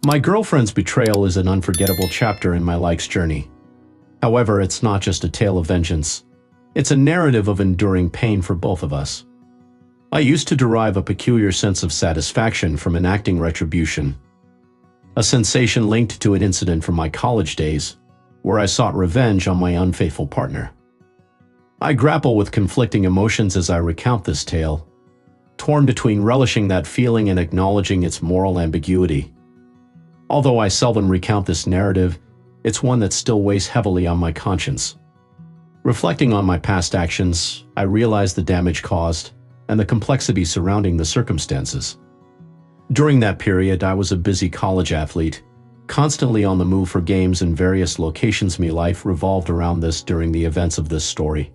My girlfriend's betrayal is an unforgettable chapter in my life's journey. However, it's not just a tale of vengeance. It's a narrative of enduring pain for both of us. I used to derive a peculiar sense of satisfaction from enacting retribution, a sensation linked to an incident from my college days, where I sought revenge on my unfaithful partner. I grapple with conflicting emotions as I recount this tale, torn between relishing that feeling and acknowledging its moral ambiguity. Although I seldom recount this narrative, it's one that still weighs heavily on my conscience. Reflecting on my past actions, I realize the damage caused and the complexity surrounding the circumstances. During that period, I was a busy college athlete, constantly on the move for games in various locations. My life revolved around this during the events of this story.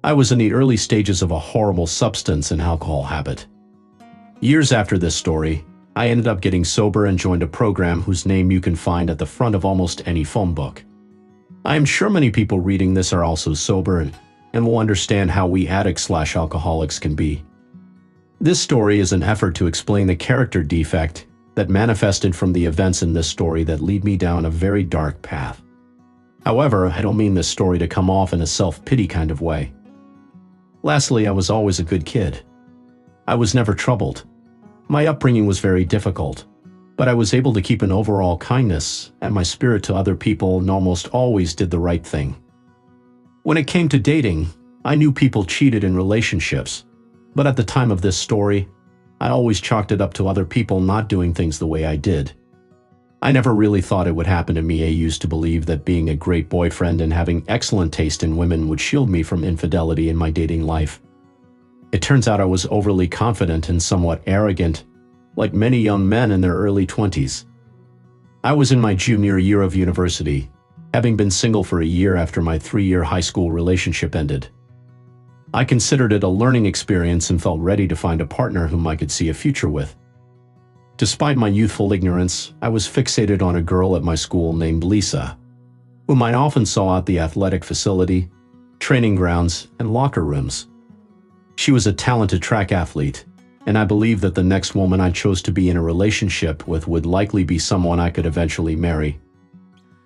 I was in the early stages of a horrible substance and alcohol habit. Years after this story, I ended up getting sober and joined a program whose name you can find at the front of almost any phone book. I am sure many people reading this are also sober and will understand how we addicts/alcoholics can be. This story is an effort to explain the character defect that manifested from the events in this story that lead me down a very dark path. However, I don't mean this story to come off in a self-pity kind of way. Lastly, I was always a good kid. I was never troubled. My upbringing was very difficult, but I was able to keep an overall kindness and my spirit to other people and almost always did the right thing. When it came to dating, I knew people cheated in relationships, but at the time of this story, I always chalked it up to other people not doing things the way I did. I never really thought it would happen to me. I used to believe that being a great boyfriend and having excellent taste in women would shield me from infidelity in my dating life. It turns out I was overly confident and somewhat arrogant, like many young men in their early 20s. I was in my junior year of university, having been single for a year after my 3-year high school relationship ended. I considered it a learning experience and felt ready to find a partner whom I could see a future with. Despite my youthful ignorance, I was fixated on a girl at my school named Lisa, whom I often saw at the athletic facility, training grounds, and locker rooms. She was a talented track athlete, and I believed that the next woman I chose to be in a relationship with would likely be someone I could eventually marry.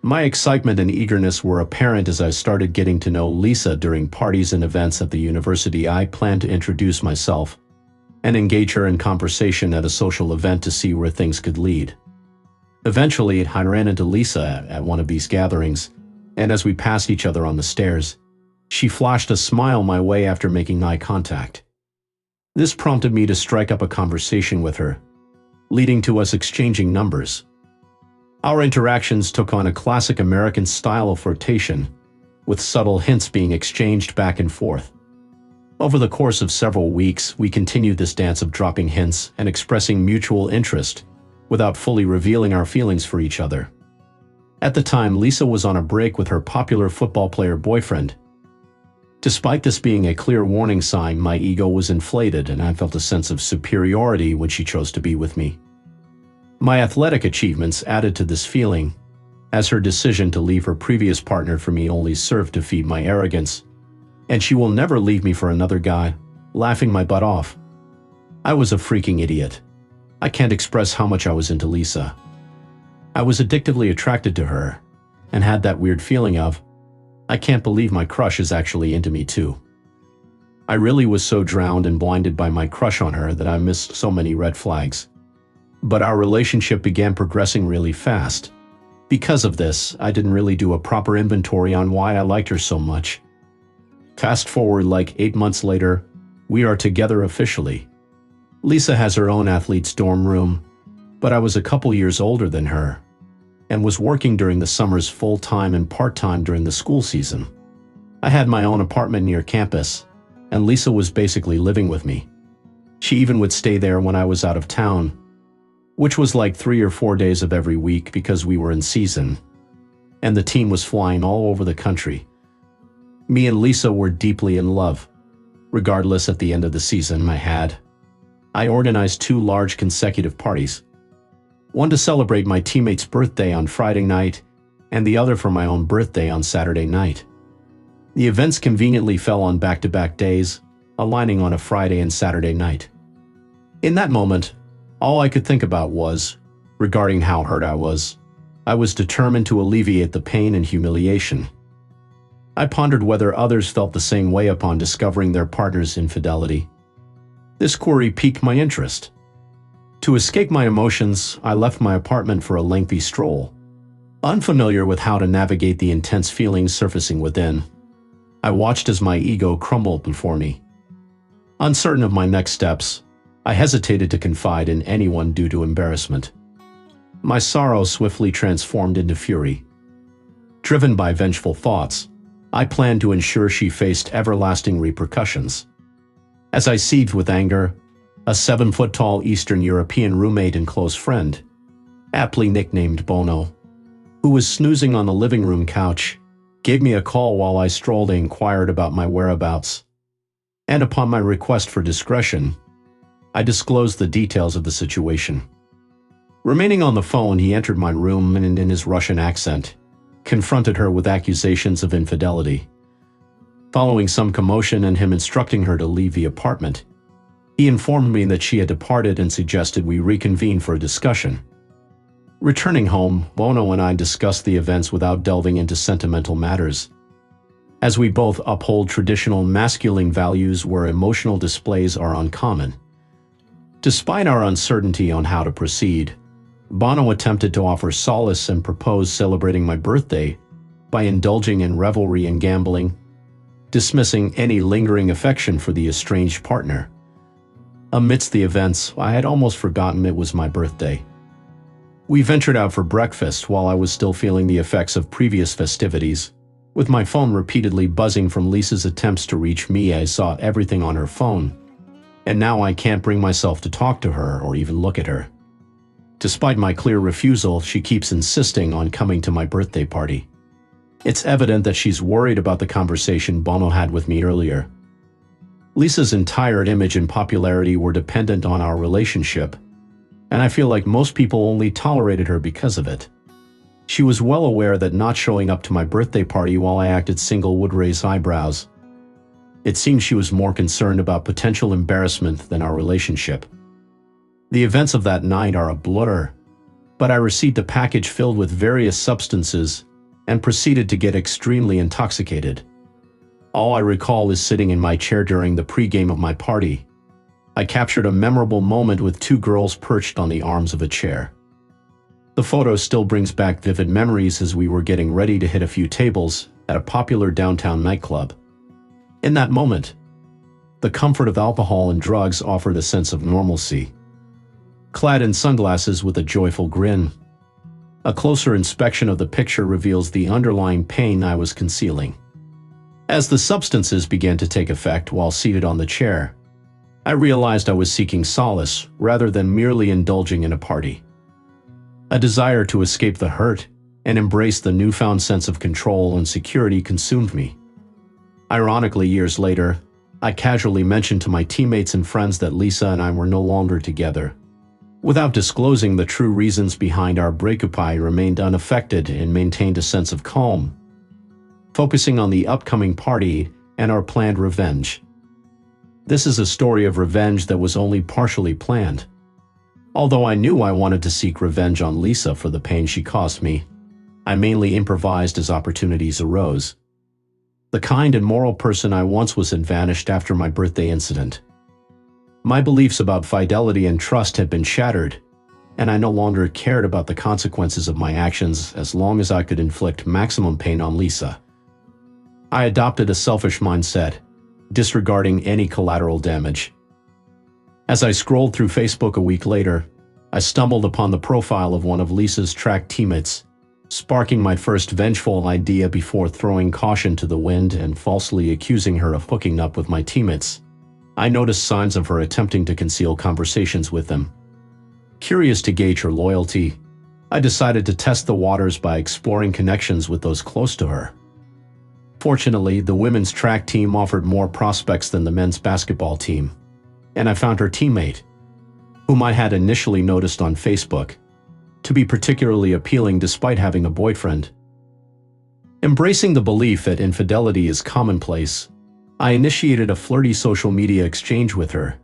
My excitement and eagerness were apparent as I started getting to know Lisa during parties and events at the university. I planned to introduce myself and engage her in conversation at a social event to see where things could lead. Eventually, I ran into Lisa at one of these gatherings, and as we passed each other on the stairs, she flashed a smile my way after making eye contact. This prompted me to strike up a conversation with her, leading to us exchanging numbers. Our interactions took on a classic American style of flirtation, with subtle hints being exchanged back and forth. Over the course of several weeks, we continued this dance of dropping hints and expressing mutual interest without fully revealing our feelings for each other. At the time, Lisa was on a break with her popular football player boyfriend. Despite this being a clear warning sign, my ego was inflated and I felt a sense of superiority when she chose to be with me. My athletic achievements added to this feeling, as her decision to leave her previous partner for me only served to feed my arrogance. And she will never leave me for another guy, laughing my butt off. I was a freaking idiot. I can't express how much I was into Lisa. I was addictively attracted to her, and had that weird feeling of, I can't believe my crush is actually into me too. I really was so drowned and blinded by my crush on her that I missed so many red flags. But our relationship began progressing really fast. Because of this, I didn't really do a proper inventory on why I liked her so much. Fast forward like 8 months later, we are together officially. Lisa has her own athlete's dorm room, but I was a couple years older than her, and was working during the summers full-time and part-time during the school season. I had my own apartment near campus, and Lisa was basically living with me. She even would stay there when I was out of town, which was like 3 or 4 days of every week because we were in season, and the team was flying all over the country. Me and Lisa were deeply in love. Regardless, at the end of the season, I organized 2 large consecutive parties. One to celebrate my teammate's birthday on Friday night, and the other for my own birthday on Saturday night. The events conveniently fell on back-to-back days, aligning on a Friday and Saturday night. In that moment, all I could think about was, Regarding how hurt I was determined to alleviate the pain and humiliation. I pondered whether others felt the same way upon discovering their partner's infidelity. This query piqued my interest. To escape my emotions, I left my apartment for a lengthy stroll. Unfamiliar with how to navigate the intense feelings surfacing within, I watched as my ego crumbled before me. Uncertain of my next steps, I hesitated to confide in anyone due to embarrassment. My sorrow swiftly transformed into fury. Driven by vengeful thoughts, I planned to ensure she faced everlasting repercussions. As I seethed with anger, a 7-foot-tall Eastern European roommate and close friend, aptly nicknamed Bono, who was snoozing on the living room couch, gave me a call while I strolled and inquired about my whereabouts. And upon my request for discretion, I disclosed the details of the situation. Remaining on the phone, he entered my room and, in his Russian accent, confronted her with accusations of infidelity. Following some commotion and him instructing her to leave the apartment, he informed me that she had departed and suggested we reconvene for a discussion. Returning home, Bono and I discussed the events without delving into sentimental matters, as we both uphold traditional masculine values where emotional displays are uncommon. Despite our uncertainty on how to proceed, Bono attempted to offer solace and proposed celebrating my birthday by indulging in revelry and gambling, dismissing any lingering affection for the estranged partner. Amidst the events, I had almost forgotten it was my birthday. We ventured out for breakfast while I was still feeling the effects of previous festivities, with my phone repeatedly buzzing from Lisa's attempts to reach me. I saw everything on her phone, and now I can't bring myself to talk to her or even look at her. Despite my clear refusal, she keeps insisting on coming to my birthday party. It's evident that she's worried about the conversation Bono had with me earlier. Lisa's entire image and popularity were dependent on our relationship, and I feel like most people only tolerated her because of it. She was well aware that not showing up to my birthday party while I acted single would raise eyebrows. It seems she was more concerned about potential embarrassment than our relationship. The events of that night are a blur, but I received a package filled with various substances and proceeded to get extremely intoxicated. All I recall is sitting in my chair during the pregame of my party. I captured a memorable moment with 2 girls perched on the arms of a chair. The photo still brings back vivid memories as we were getting ready to hit a few tables at a popular downtown nightclub. In that moment, the comfort of alcohol and drugs offered a sense of normalcy. Clad in sunglasses with a joyful grin, a closer inspection of the picture reveals the underlying pain I was concealing. As the substances began to take effect while seated on the chair, I realized I was seeking solace rather than merely indulging in a party. A desire to escape the hurt and embrace the newfound sense of control and security consumed me. Ironically, years later, I casually mentioned to my teammates and friends that Lisa and I were no longer together. Without disclosing the true reasons behind our breakup, I remained unaffected and maintained a sense of calm, focusing on the upcoming party and our planned revenge. This is a story of revenge that was only partially planned. Although I knew I wanted to seek revenge on Lisa for the pain she caused me, I mainly improvised as opportunities arose. The kind and moral person I once was had vanished after my birthday incident. My beliefs about fidelity and trust had been shattered, and I no longer cared about the consequences of my actions as long as I could inflict maximum pain on Lisa. I adopted a selfish mindset, disregarding any collateral damage. As I scrolled through Facebook a week later, I stumbled upon the profile of one of Lisa's track teammates, sparking my first vengeful idea before throwing caution to the wind and falsely accusing her of hooking up with my teammates. I noticed signs of her attempting to conceal conversations with them. Curious to gauge her loyalty, I decided to test the waters by exploring connections with those close to her. Fortunately, the women's track team offered more prospects than the men's basketball team, and I found her teammate, whom I had initially noticed on Facebook, to be particularly appealing despite having a boyfriend. Embracing the belief that infidelity is commonplace, I initiated a flirty social media exchange with her,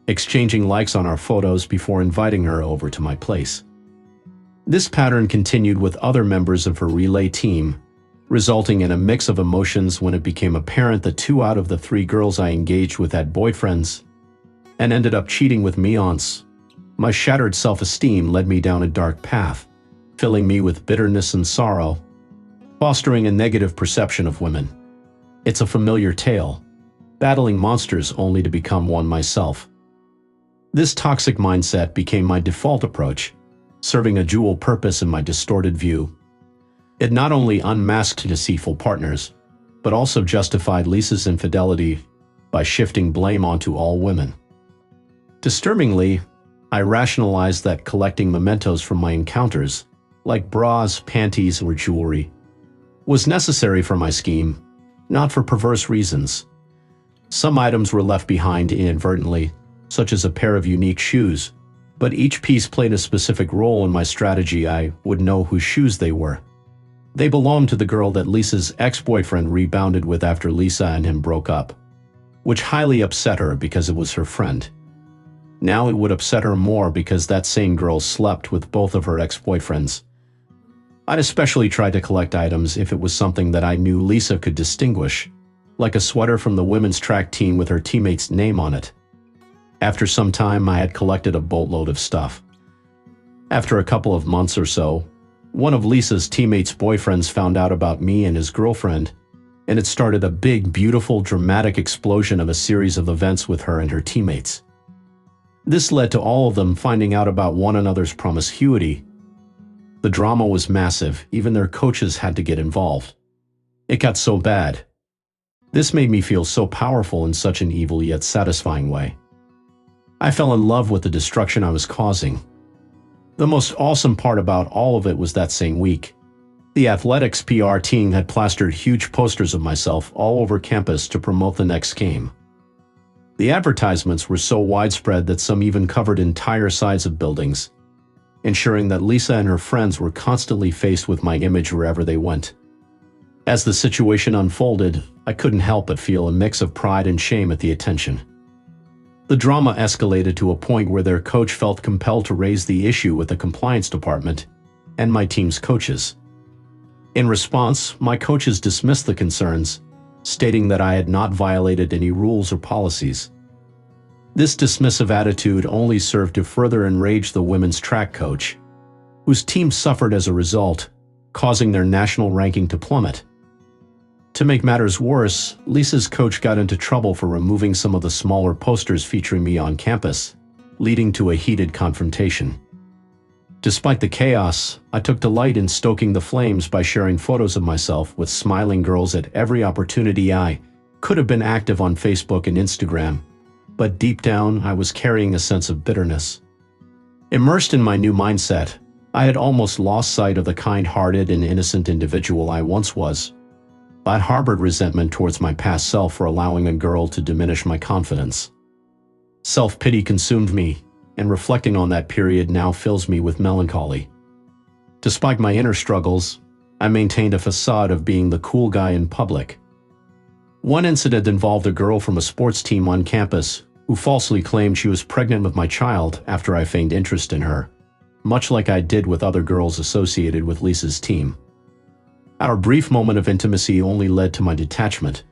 exchanging likes on our photos before inviting her over to my place. This pattern continued with other members of her relay team, resulting in a mix of emotions when it became apparent that 2 out of the 3 girls I engaged with had boyfriends and ended up cheating with me once. My shattered self-esteem led me down a dark path, filling me with bitterness and sorrow, fostering a negative perception of women. It's a familiar tale, battling monsters only to become one myself. This toxic mindset became my default approach, serving a dual purpose in my distorted view. It not only unmasked deceitful partners, but also justified Lisa's infidelity by shifting blame onto all women. Disturbingly, I rationalized that collecting mementos from my encounters, like bras, panties, or jewelry, was necessary for my scheme, not for perverse reasons. Some items were left behind inadvertently, such as a pair of unique shoes, but each piece played a specific role in my strategy. I would know whose shoes they were. They belonged to the girl that Lisa's ex-boyfriend rebounded with after Lisa and him broke up, which highly upset her because it was her friend. Now it would upset her more because that same girl slept with both of her ex-boyfriends. I'd especially try to collect items if it was something that I knew Lisa could distinguish, like a sweater from the women's track team with her teammate's name on it. After some time, I had collected a boatload of stuff. After a couple of months or so, one of Lisa's teammates' boyfriends found out about me and his girlfriend, and it started a big, beautiful, dramatic explosion of a series of events with her and her teammates. This led to all of them finding out about one another's promiscuity. The drama was massive, even their coaches had to get involved. It got so bad. This made me feel so powerful in such an evil yet satisfying way. I fell in love with the destruction I was causing. The most awesome part about all of it was that same week, the athletics PR team had plastered huge posters of myself all over campus to promote the next game. The advertisements were so widespread that some even covered entire sides of buildings, ensuring that Lisa and her friends were constantly faced with my image wherever they went. As the situation unfolded, I couldn't help but feel a mix of pride and shame at the attention. The drama escalated to a point where their coach felt compelled to raise the issue with the compliance department and my team's coaches. In response, my coaches dismissed the concerns, stating that I had not violated any rules or policies. This dismissive attitude only served to further enrage the women's track coach, whose team suffered as a result, causing their national ranking to plummet. To make matters worse, Lisa's coach got into trouble for removing some of the smaller posters featuring me on campus, leading to a heated confrontation. Despite the chaos, I took delight in stoking the flames by sharing photos of myself with smiling girls at every opportunity. I could have been active on Facebook and Instagram, but deep down I was carrying a sense of bitterness. Immersed in my new mindset, I had almost lost sight of the kind-hearted and innocent individual I once was. I harbored resentment towards my past self for allowing a girl to diminish my confidence. Self-pity consumed me, and reflecting on that period now fills me with melancholy. Despite my inner struggles, I maintained a facade of being the cool guy in public. One incident involved a girl from a sports team on campus who falsely claimed she was pregnant with my child after I feigned interest in her, much like I did with other girls associated with Lisa's team. Our brief moment of intimacy only led to my detachment.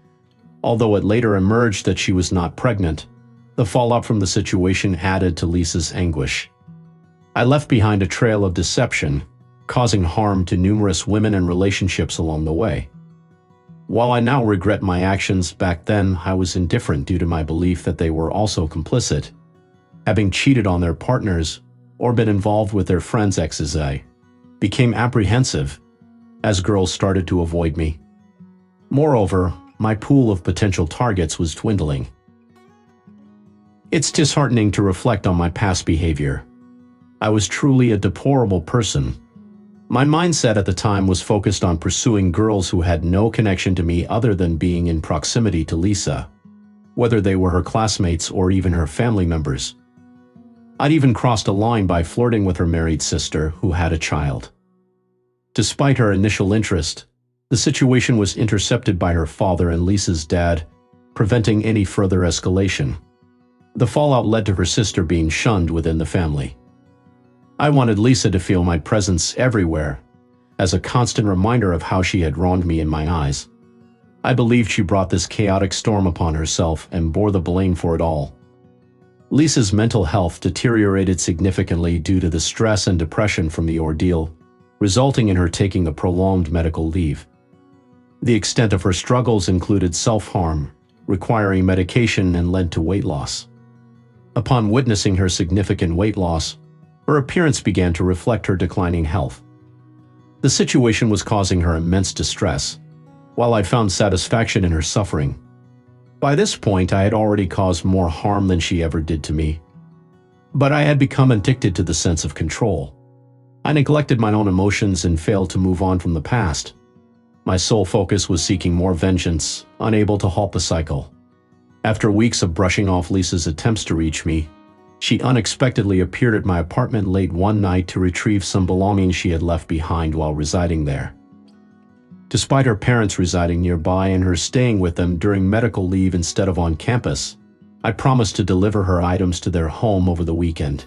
Although it later emerged that she was not pregnant, the fallout from the situation added to Lisa's anguish. I left behind a trail of deception, causing harm to numerous women and relationships along the way. While I now regret my actions, back then I was indifferent due to my belief that they were also complicit, having cheated on their partners or been involved with their friends' exes. I became apprehensive as girls started to avoid me. Moreover, my pool of potential targets was dwindling. It's disheartening to reflect on my past behavior. I was truly a deplorable person. My mindset at the time was focused on pursuing girls who had no connection to me other than being in proximity to Lisa, whether they were her classmates or even her family members. I'd even crossed a line by flirting with her married sister who had a child. Despite her initial interest, the situation was intercepted by her father and Lisa's dad, preventing any further escalation. The fallout led to her sister being shunned within the family. I wanted Lisa to feel my presence everywhere, as a constant reminder of how she had wronged me in my eyes. I believed she brought this chaotic storm upon herself and bore the blame for it all. Lisa's mental health deteriorated significantly due to the stress and depression from the ordeal, resulting in her taking a prolonged medical leave. The extent of her struggles included self-harm, requiring medication, and led to weight loss. Upon witnessing her significant weight loss, her appearance began to reflect her declining health. The situation was causing her immense distress, while I found satisfaction in her suffering. By this point, I had already caused more harm than she ever did to me. But I had become addicted to the sense of control. I neglected my own emotions and failed to move on from the past. My sole focus was seeking more vengeance, unable to halt the cycle. After weeks of brushing off Lisa's attempts to reach me, she unexpectedly appeared at my apartment late one night to retrieve some belongings she had left behind while residing there. Despite her parents residing nearby and her staying with them during medical leave instead of on campus, I promised to deliver her items to their home over the weekend.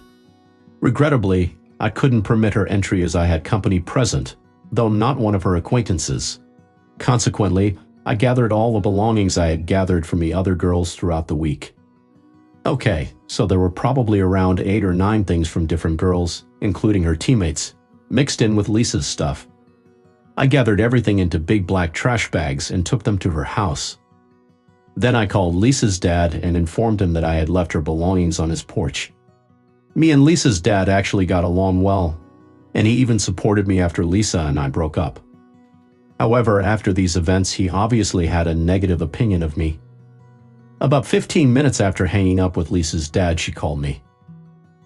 Regrettably, I couldn't permit her entry as I had company present, though not one of her acquaintances. Consequently, I gathered all the belongings I had gathered from the other girls throughout the week. Okay, so there were probably around 8 or 9 things from different girls, including her teammates, mixed in with Lisa's stuff. I gathered everything into big black trash bags and took them to her house. Then I called Lisa's dad and informed him that I had left her belongings on his porch. Me and Lisa's dad actually got along well, and he even supported me after Lisa and I broke up. However, after these events, he obviously had a negative opinion of me. About 15 minutes after hanging up with Lisa's dad, she called me.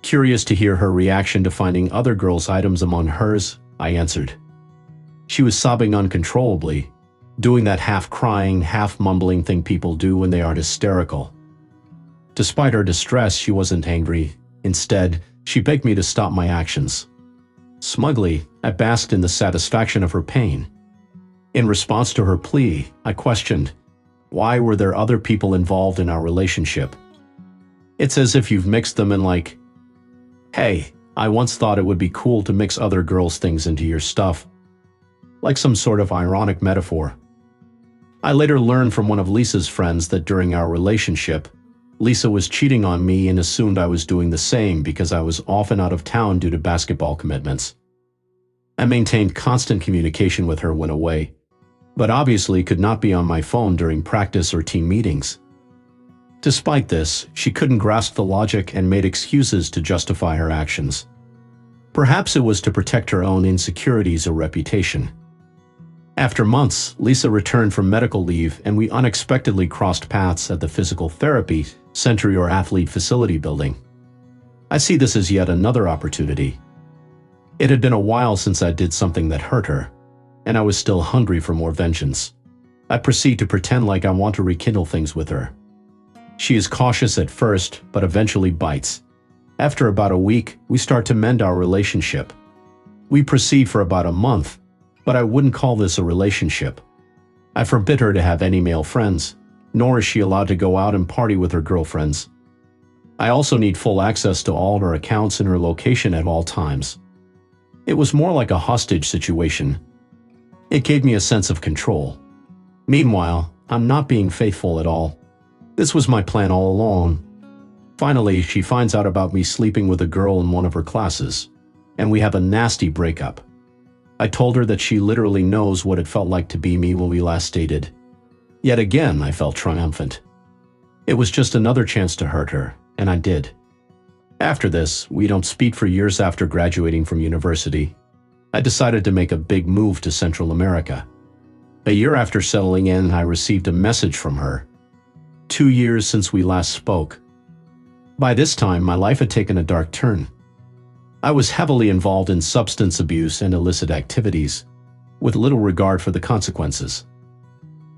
Curious to hear her reaction to finding other girls' items among hers, I answered. She was sobbing uncontrollably, doing that half-crying, half-mumbling thing people do when they are hysterical. Despite her distress, she wasn't angry. Instead, she begged me to stop my actions. Smugly, I basked in the satisfaction of her pain. In response to her plea, I questioned, why were there other people involved in our relationship? It's as if you've mixed them in like, hey, I once thought it would be cool to mix other girls' things into your stuff. Like some sort of ironic metaphor. I later learned from one of Lisa's friends that during our relationship, Lisa was cheating on me and assumed I was doing the same because I was often out of town due to basketball commitments. I maintained constant communication with her when away, but obviously could not be on my phone during practice or team meetings. Despite this, she couldn't grasp the logic and made excuses to justify her actions. Perhaps it was to protect her own insecurities or reputation. After months, Lisa returned from medical leave and we unexpectedly crossed paths at the physical therapy center or athlete facility building. I see this as yet another opportunity. It had been a while since I did something that hurt her, and I was still hungry for more vengeance. I proceed to pretend like I want to rekindle things with her. She is cautious at first, but eventually bites. After about a week, we start to mend our relationship. We proceed for about a month, but I wouldn't call this a relationship. I forbid her to have any male friends, nor is she allowed to go out and party with her girlfriends. I also need full access to all her accounts and her location at all times. It was more like a hostage situation. It gave me a sense of control. Meanwhile, I'm not being faithful at all. This was my plan all along. Finally, she finds out about me sleeping with a girl in one of her classes, and we have a nasty breakup. I told her that she literally knows what it felt like to be me when we last dated. Yet again, I felt triumphant. It was just another chance to hurt her, and I did. After this, we don't speak for years after graduating from university. I decided to make a big move to Central America. A year after settling in, I received a message from her. 2 years since we last spoke. By this time, my life had taken a dark turn. I was heavily involved in substance abuse and illicit activities, with little regard for the consequences.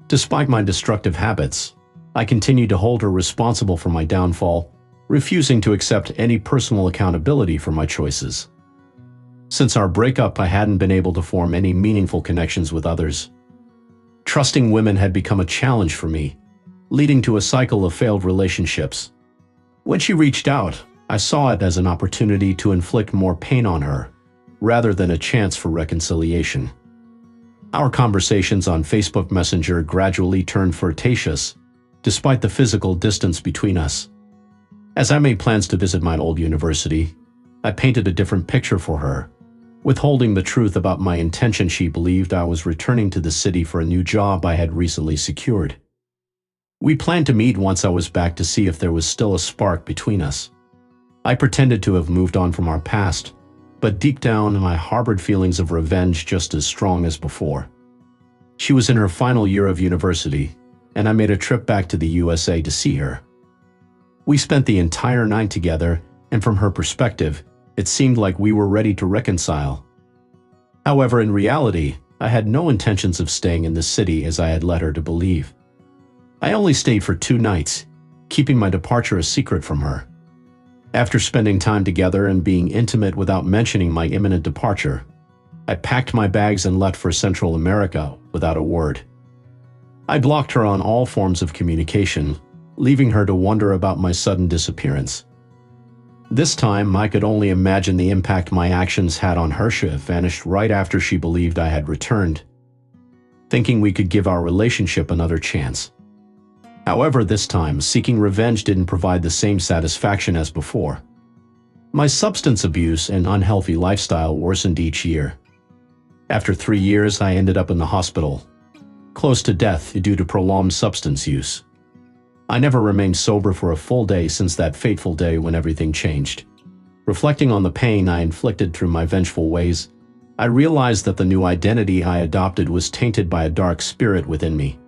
Despite my destructive habits, I continued to hold her responsible for my downfall, refusing to accept any personal accountability for my choices. Since our breakup, I hadn't been able to form any meaningful connections with others. Trusting women had become a challenge for me, leading to a cycle of failed relationships. When she reached out, I saw it as an opportunity to inflict more pain on her, rather than a chance for reconciliation. Our conversations on Facebook Messenger gradually turned flirtatious, despite the physical distance between us. As I made plans to visit my old university, I painted a different picture for her, withholding the truth about my intention. She believed I was returning to the city for a new job I had recently secured. We planned to meet once I was back to see if there was still a spark between us. I pretended to have moved on from our past, but deep down I harbored feelings of revenge just as strong as before. She was in her final year of university, and I made a trip back to the USA to see her. We spent the entire night together, and from her perspective, it seemed like we were ready to reconcile. However, in reality, I had no intentions of staying in the city as I had led her to believe. I only stayed for 2 nights, keeping my departure a secret from her. After spending time together and being intimate without mentioning my imminent departure, I packed my bags and left for Central America without a word. I blocked her on all forms of communication, leaving her to wonder about my sudden disappearance. This time, I could only imagine the impact my actions had on her. She vanished right after she believed I had returned, thinking we could give our relationship another chance. However, this time, seeking revenge didn't provide the same satisfaction as before. My substance abuse and unhealthy lifestyle worsened each year. After 3 years, I ended up in the hospital, close to death due to prolonged substance use. I never remained sober for a full day since that fateful day when everything changed. Reflecting on the pain I inflicted through my vengeful ways, I realized that the new identity I adopted was tainted by a dark spirit within me.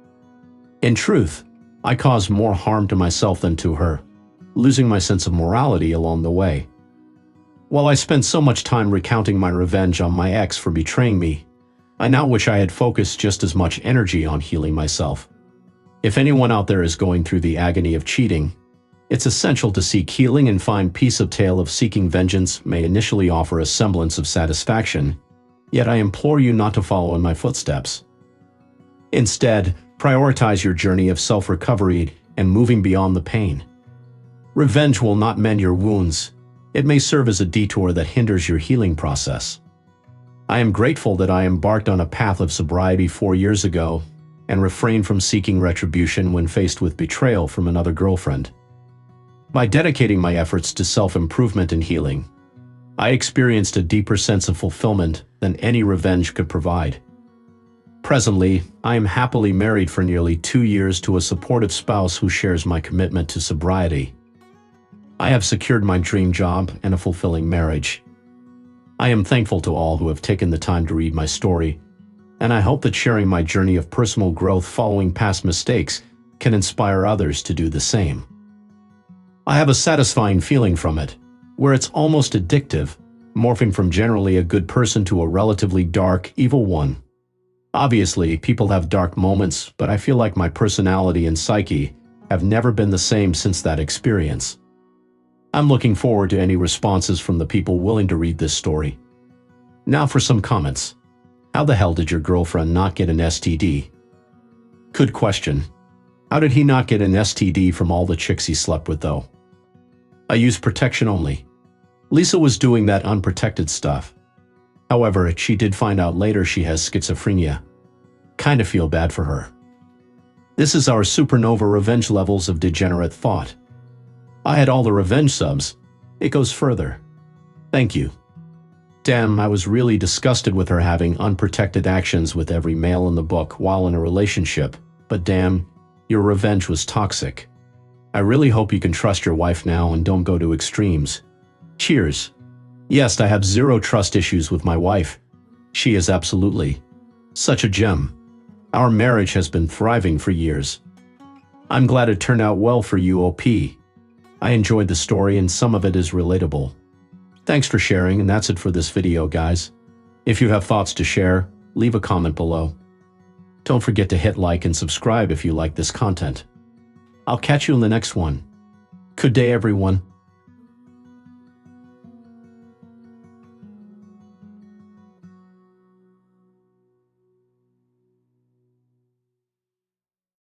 In truth, I caused more harm to myself than to her, losing my sense of morality along the way. While I spent so much time recounting my revenge on my ex for betraying me, I now wish I had focused just as much energy on healing myself. If anyone out there is going through the agony of cheating, it's essential to seek healing and find peace. A tale of seeking vengeance may initially offer a semblance of satisfaction, yet I implore you not to follow in my footsteps. Instead, prioritize your journey of self-recovery and moving beyond the pain. Revenge will not mend your wounds. It may serve as a detour that hinders your healing process. I am grateful that I embarked on a path of sobriety 4 years ago and refrained from seeking retribution when faced with betrayal from another girlfriend. By dedicating my efforts to self-improvement and healing, I experienced a deeper sense of fulfillment than any revenge could provide. Presently, I am happily married for nearly 2 years to a supportive spouse who shares my commitment to sobriety. I have secured my dream job and a fulfilling marriage. I am thankful to all who have taken the time to read my story, and I hope that sharing my journey of personal growth following past mistakes can inspire others to do the same. I have a satisfying feeling from it, where it's almost addictive, morphing from generally a good person to a relatively dark, evil one. Obviously, people have dark moments, but I feel like my personality and psyche have never been the same since that experience. I'm looking forward to any responses from the people willing to read this story. Now for some comments. How the hell did your girlfriend not get an STD? Good question. How did he not get an STD from all the chicks he slept with though? I use protection only. Lisa was doing that unprotected stuff. However, she did find out later she has schizophrenia. Kinda feel bad for her. This is our supernova revenge levels of degenerate thought. I had all the revenge subs. It goes further. Thank you. Damn, I was really disgusted with her having unprotected actions with every male in the book while in a relationship, but damn, your revenge was toxic. I really hope you can trust your wife now and don't go to extremes. Cheers. Yes, I have zero trust issues with my wife. She is absolutely such a gem. Our marriage has been thriving for years. I'm glad it turned out well for you, OP. I enjoyed the story and some of it is relatable. Thanks for sharing, and that's it for this video, guys. If you have thoughts to share, leave a comment below. Don't forget to hit like and subscribe if you like this content. I'll catch you in the next one. Good day, everyone.